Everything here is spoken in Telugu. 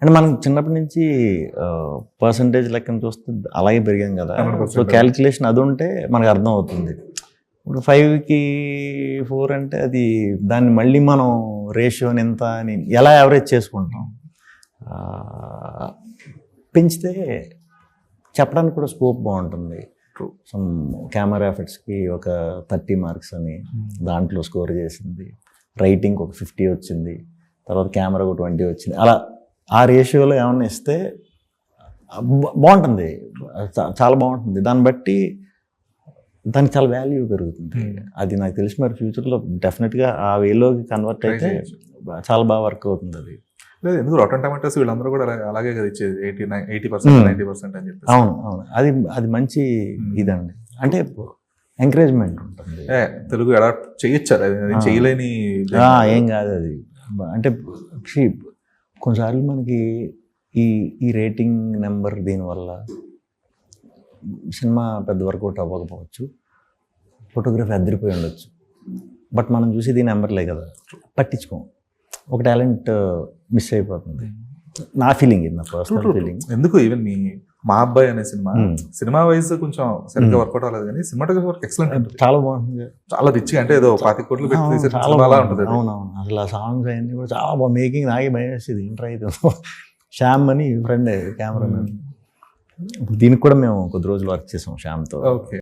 అంటే మనం చిన్నప్పటి నుంచి పర్సంటేజ్ లెక్కన చూస్తే అలాగే పెరిగాం కదా. 100%. సో క్యాలిక్యులేషన్ అది ఉంటే మనకు అర్థం అవుతుంది. ఇప్పుడు 5కి 4 అంటే అది దాన్ని మళ్ళీ మనం రేషియోని ఎంత అని ఎలా యావరేజ్ చేసుకుంటాం. పెంచితే చెప్పడానికి కూడా స్కోప్ బాగుంటుంది. సమ్ కెమెరా ఎఫెక్ట్స్కి ఒక 30 మార్క్స్ అని దాంట్లో స్కోర్ చేసింది, రైటింగ్ ఒక 50 వచ్చింది, తర్వాత కెమెరా ఒక 20 వచ్చింది. అలా ఆ రేషియోలో ఏమన్నా ఇస్తే బాగుంటుంది, చాలా బాగుంటుంది. దాన్ని బట్టి దానికి చాలా వాల్యూ పెరుగుతుంది. అది నాకు తెలిసి మరి ఫ్యూచర్లో డెఫినెట్గా ఆ వేలోకి కన్వర్ట్ అయితే చాలా బాగా వర్క్ అవుతుంది. అది లేదు, ఎందుకు రాటన్ టమాటోస్ వీళ్ళందరూ కూడా అలాగే కదా ఇచ్చేది, 80%, 90% అని చెప్పి. అవును అవును, అది మంచి ఇదండి. అంటే ఎంకరేజ్మెంట్ ఉంటుంది. తెలుగు అడాప్ట్ చేయొచ్చారు, అది చేయలేని ఏం కాదు అది. అంటే కొన్నిసార్లు మనకి ఈ రేటింగ్ నెంబర్ దీనివల్ల సినిమా పెద్ద వర్కౌట్ అవ్వకపోవచ్చు, ఫోటోగ్రఫీ అదిరిపోయి ఉండొచ్చు, బట్ మనం చూసేది నెంబర్లే కదా, పట్టించుకోం. ఒక టాలెంట్ మిస్ అయిపోతుంది. నా ఫీలింగ్ ఇది, నా పర్సనల్ ఫీలింగ్. ఎందుకు ఈవెన్ మా అబ్బాయి అనే సినిమా వైజ్ కొంచెం సరిగ్గా వర్కౌట్ అవ్వలేదు, కానీ సినిమాటోగ్రఫీ వర్క్ ఎక్సలెంట్, చాలా బాగుంటుంది, చాలా రిచ్గా. అంటే ఏదో 25 కోట్లు పెట్టి చాలా ఉంటుంది. అవునవును, అసలు ఆ సాంగ్స్ అవన్నీ కూడా చాలా బాగా, మేకింగ్ నాకే భయం వేసేది. ఇంటర్ అయితే శ్యామ్ అని ఫ్రెండ్ కెమెరామెన్, దీనికి కూడా మేము కొద్ది రోజులు వర్క్ చేసాం శ్యామ్తో. ఓకే.